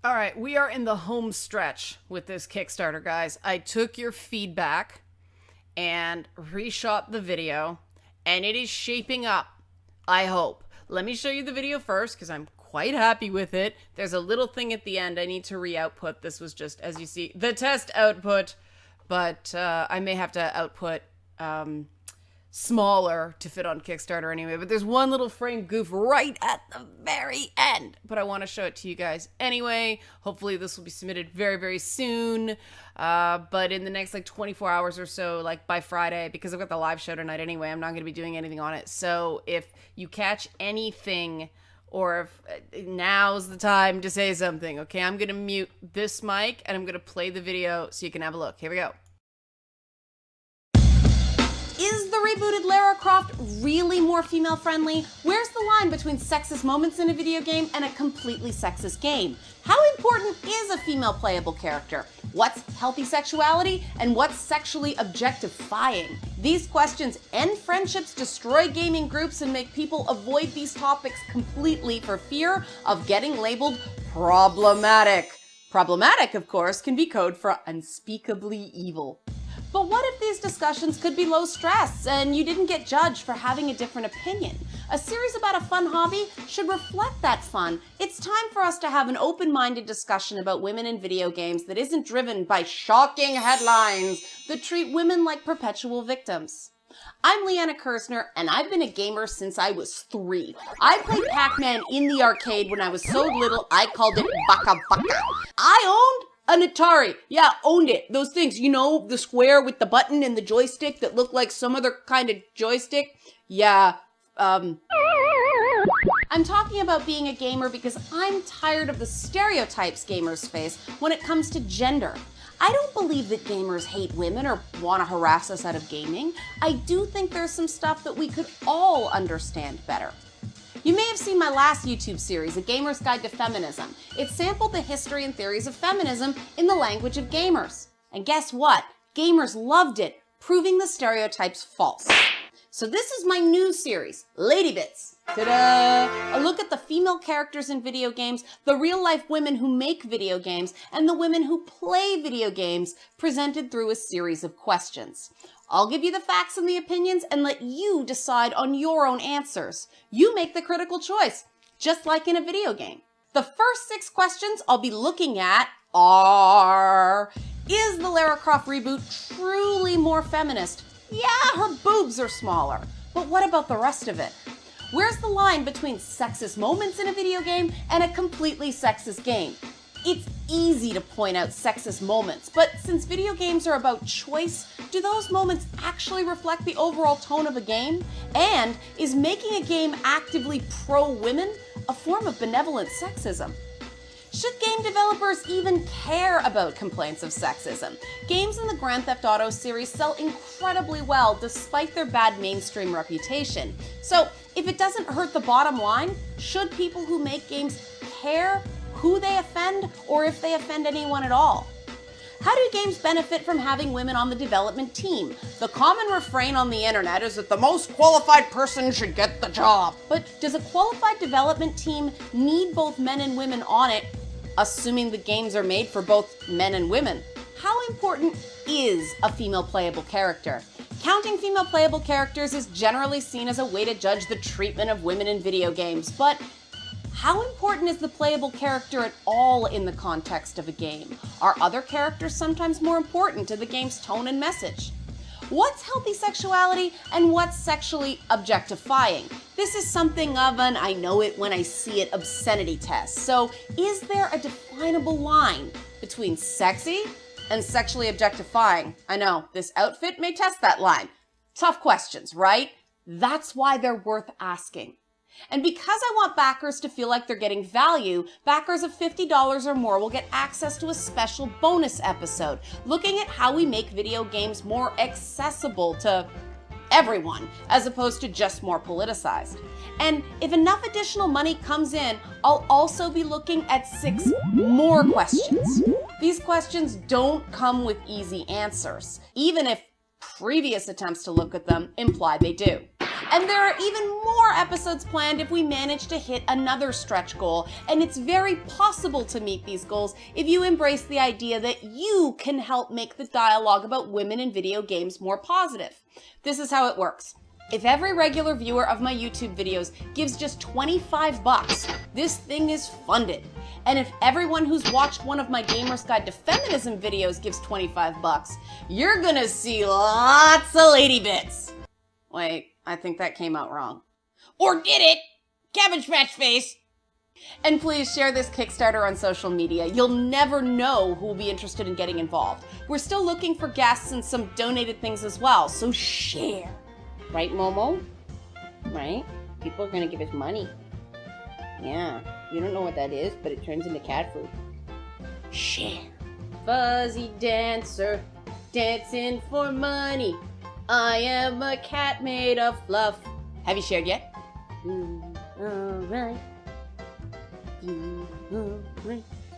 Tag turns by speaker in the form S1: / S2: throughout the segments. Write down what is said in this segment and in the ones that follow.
S1: All right, we are in the home stretch with this Kickstarter, guys. I took your feedback and reshot the video, and it is shaping up, I hope. Let me show you the video first, because I'm quite happy with it. There's a little thing at the end I need to re-output. This was just, as you see, the test output, but I may have to output smaller to fit on Kickstarter anyway, but there's one little frame goof right at the very end, but I want to show it to you guys anyway. Hopefully this will be submitted very, very soon, but in the next like 24 hours or so, like by Friday, because I've got the live show tonight anyway, I'm not going to be doing anything on it. So if you catch anything, or if now's the time to say something, okay, I'm going to mute this mic and I'm going to play the video so you can have a look. Here we go. Is the rebooted Lara Croft really more female-friendly? Where's the line between sexist moments in a video game and a completely sexist game? How important is a female playable character? What's healthy sexuality and what's sexually objectifying? These questions end friendships, destroy gaming groups, and make people avoid these topics completely for fear of getting labeled problematic. Problematic, of course, can be code for unspeakably evil. But what if these discussions could be low stress and you didn't get judged for having a different opinion? A series about a fun hobby should reflect that fun. It's time for us to have an open-minded discussion about women in video games that isn't driven by shocking headlines that treat women like perpetual victims. I'm Leanna Kersner, and I've been a gamer since I was 3. I played Pac-Man in the arcade when I was so little I called it Baka Baka. I owned an Atari. Yeah, owned it. Those things, you know, the square with the button and the joystick that look like some other kind of joystick. Yeah, I'm talking about being a gamer because I'm tired of the stereotypes gamers face when it comes to gender. I don't believe that gamers hate women or want to harass us out of gaming. I do think there's some stuff that we could all understand better. You may have seen my last YouTube series, A Gamer's Guide to Feminism. It sampled the history and theories of feminism in the language of gamers. And guess what? Gamers loved it, proving the stereotypes false. So this is my new series, Lady Bits. Ta-da! A look at the female characters in video games, the real-life women who make video games, and the women who play video games, presented through a series of questions. I'll give you the facts and the opinions and let you decide on your own answers. You make the critical choice, just like in a video game. The first 6 questions I'll be looking at are: is the Lara Croft reboot truly more feminist? Yeah, her boobs are smaller, but what about the rest of it? Where's the line between sexist moments in a video game and a completely sexist game? It's easy to point out sexist moments, but since video games are about choice, do those moments actually reflect the overall tone of a game? And is making a game actively pro-women a form of benevolent sexism? Should game developers even care about complaints of sexism? Games in the Grand Theft Auto series sell incredibly well despite their bad mainstream reputation. So if it doesn't hurt the bottom line, should people who make games care who they offend or if they offend anyone at all? How do games benefit from having women on the development team? The common refrain on the internet is that the most qualified person should get the job. But does a qualified development team need both men and women on it, assuming the games are made for both men and women? How important is a female playable character? Counting female playable characters is generally seen as a way to judge the treatment of women in video games, but how important is the playable character at all in the context of a game? Are other characters sometimes more important to the game's tone and message? What's healthy sexuality and what's sexually objectifying? This is something of an I know it when I see it obscenity test. So is there a definable line between sexy and sexually objectifying? I know, this outfit may test that line. Tough questions, right? That's why they're worth asking. And because I want backers to feel like they're getting value, backers of $50 or more will get access to a special bonus episode looking at how we make video games more accessible to everyone, as opposed to just more politicized. And if enough additional money comes in, I'll also be looking at 6 more questions. These questions don't come with easy answers, even if previous attempts to look at them imply they do. And there are even more episodes planned if we manage to hit another stretch goal. And it's very possible to meet these goals if you embrace the idea that you can help make the dialogue about women in video games more positive. This is how it works. If every regular viewer of my YouTube videos gives just $25, this thing is funded. And if everyone who's watched one of my Gamer's Guide to Feminism videos gives $25, you're gonna see lots of lady bits. Wait, I think that came out wrong. Or did it? Cabbage Patch Face! And please share this Kickstarter on social media. You'll never know who will be interested in getting involved. We're still looking for guests and some donated things as well, so share. Right, Momo? Right? People are gonna give us money. Yeah, you don't know what that is, but it turns into cat food. Share. Fuzzy dancer, dancing for money. I am a cat made of fluff. Have you shared yet? Alright.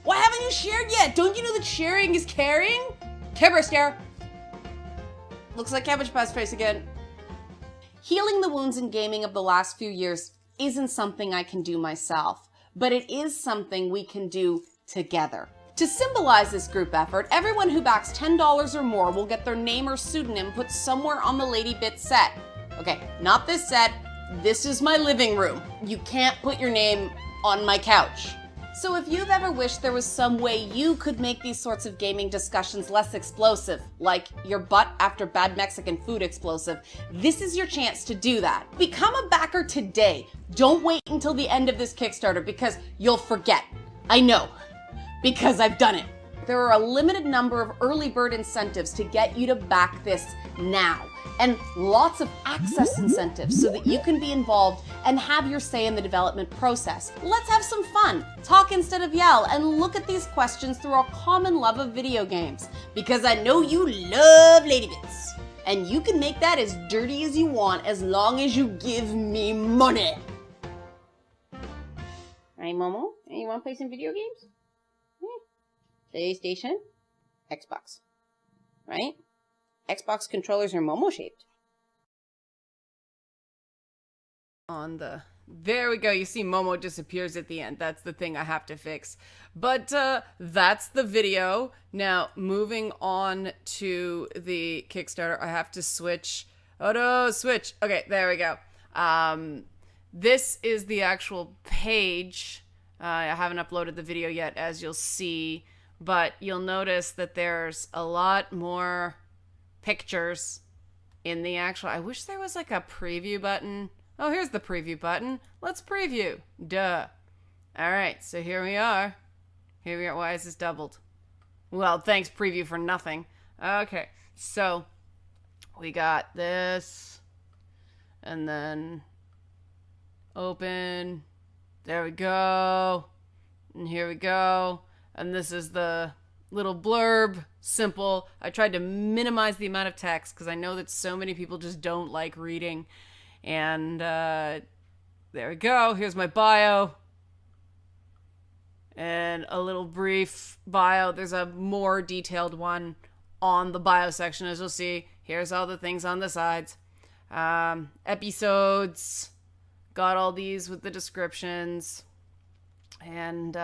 S1: Why haven't you shared yet? Don't you know that sharing is caring? Care stare. Looks like Cabbage Patch Face again. Healing the wounds in gaming of the last few years isn't something I can do myself, but it is something we can do together. To symbolize this group effort, everyone who backs $10 or more will get their name or pseudonym put somewhere on the Lady Bit set. Okay, not this set, this is my living room. You can't put your name on my couch. So if you've ever wished there was some way you could make these sorts of gaming discussions less explosive, like your butt after bad Mexican food explosive, this is your chance to do that. Become a backer today. Don't wait until the end of this Kickstarter because you'll forget. I know, because I've done it. There are a limited number of early bird incentives to get you to back this now, and lots of access incentives so that you can be involved and have your say in the development process. Let's have some fun, talk instead of yell, and look at these questions through our common love of video games, because I know you love lady bits. And you can make that as dirty as you want as long as you give me money. Right, Momo? You want to play some video games? PlayStation, Xbox, right? Xbox controllers are Momo shaped. There we go. You see Momo disappears at the end. That's the thing I have to fix. But that's the video. Now, moving on to the Kickstarter, I have to switch. Oh no, switch. Okay, there we go. This is the actual page. I haven't uploaded the video yet, as you'll see. But you'll notice that there's a lot more pictures in the actual... I wish there was like a preview button. Oh, here's the preview button. Let's preview. Duh. All right, so here we are. Here we are. Why is this doubled? Well, thanks preview for nothing. Okay, so we got this. And then open. There we go. And here we go. And this is the little blurb, simple. I tried to minimize the amount of text because I know that so many people just don't like reading. And there we go. Here's my bio. And a little brief bio. There's a more detailed one on the bio section, as you'll see. Here's all the things on the sides. Episodes. Got all these with the descriptions. And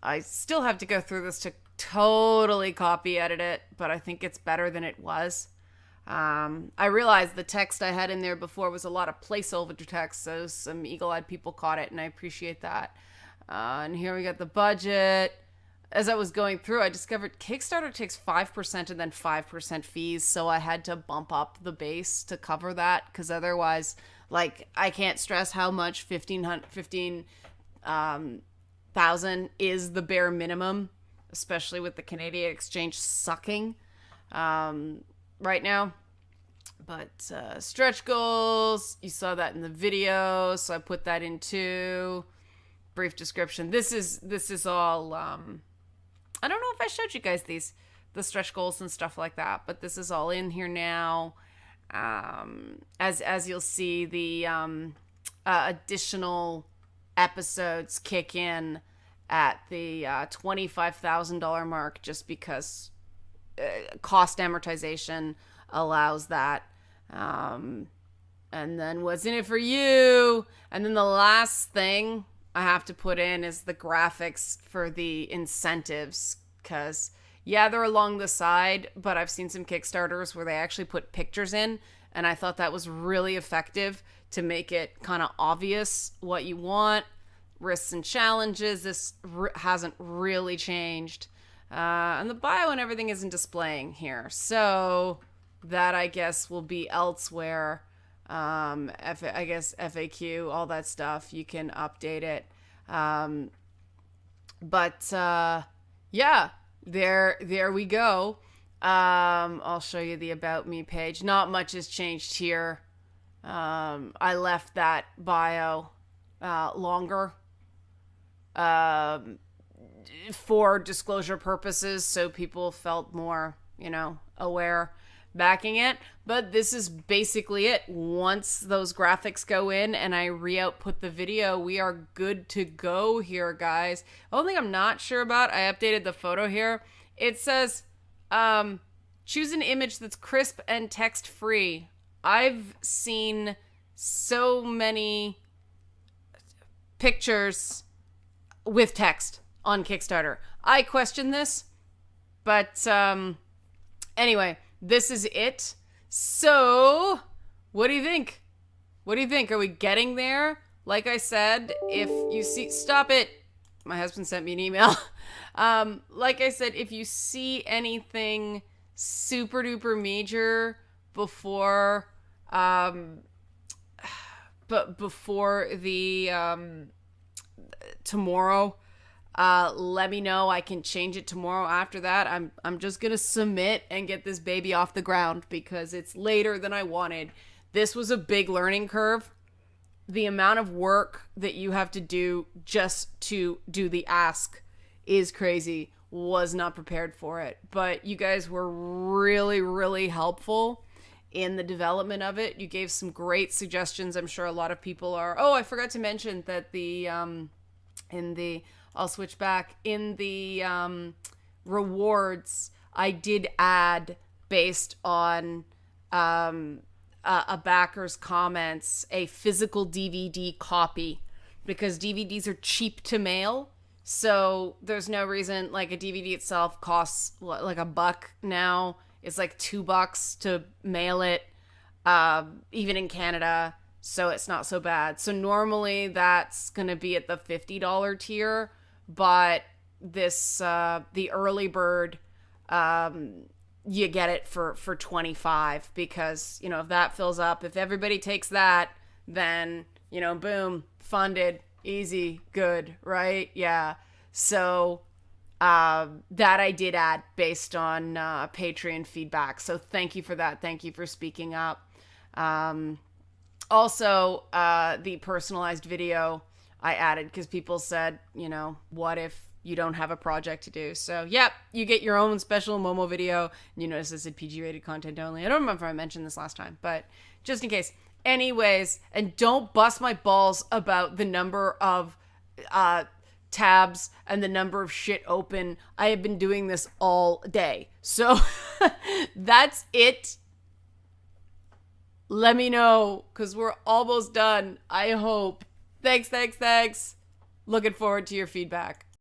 S1: I still have to go through this to totally copy edit it, but I think it's better than it was. I realized the text I had in there before was a lot of placeholder text, so some eagle-eyed people caught it, and I appreciate that. And here we got the budget. As I was going through, I discovered Kickstarter takes 5% and then 5% fees, so I had to bump up the base to cover that, because otherwise, like, I can't stress how much 15,000 is the bare minimum, especially with the Canadian exchange sucking right now. But stretch goals, you saw that in the video, so I put that into brief description. This is all I don't know if I showed you guys the stretch goals and stuff like that, but this is all in here now. As you'll see, the additional episodes kick in at the $25,000 mark, just because cost amortization allows that. And then what's in it for you? And then the last thing I have to put in is the graphics for the incentives. Because, yeah, they're along the side, but I've seen some Kickstarters where they actually put pictures in. And I thought that was really effective to make it kind of obvious what you want. Risks and challenges, this hasn't really changed. And the bio and everything isn't displaying here. So that, I guess, will be elsewhere. I guess FAQ, all that stuff, you can update it. Yeah, there we go. I'll show you the About Me page. Not much has changed here. I left that bio longer for disclosure purposes, so people felt more, aware backing it. But this is basically it. Once those graphics go in and I re-output the video, we are good to go here, guys. Only thing I'm not sure about, I updated the photo here. It says, choose an image that's crisp and text-free. I've seen so many pictures with text on Kickstarter. I question this, but anyway, this is it. So, what do you think? What do you think? Are we getting there? Like I said, if you see... Stop it! My husband sent me an email. Like I said, if you see anything super duper major before... but before the... tomorrow, let me know. I can change it tomorrow. After that, I'm just gonna submit and get this baby off the ground because it's later than I wanted. This was a big learning curve. The amount of work that you have to do just to do the ask is crazy. Was not prepared for it, but you guys were really, really helpful in the development of it. You gave some great suggestions. I'm sure a lot of people are... Oh, I forgot to mention that I'll switch back. In the rewards, I did add, based on a backer's comments, a physical DVD copy, because DVDs are cheap to mail. So there's no reason, like a DVD itself costs like $1 now. It's like $2 to mail it, even in Canada. So it's not so bad. So normally that's going to be at the $50 tier, but this, the early bird, you get it for $25 because, if that fills up, if everybody takes that, then, boom, funded, easy, good, right? Yeah. So, that I did add based on, Patreon feedback. So thank you for that. Thank you for speaking up. Also, the personalized video I added because people said, what if you don't have a project to do? So, yep, you get your own special Momo video. And you notice this is PG-rated content only. I don't remember if I mentioned this last time, but just in case. Anyways, and don't bust my balls about the number of tabs and the number of shit open. I have been doing this all day. So, that's it. Let me know, because we're almost done, I hope. Thanks. Looking forward to your feedback.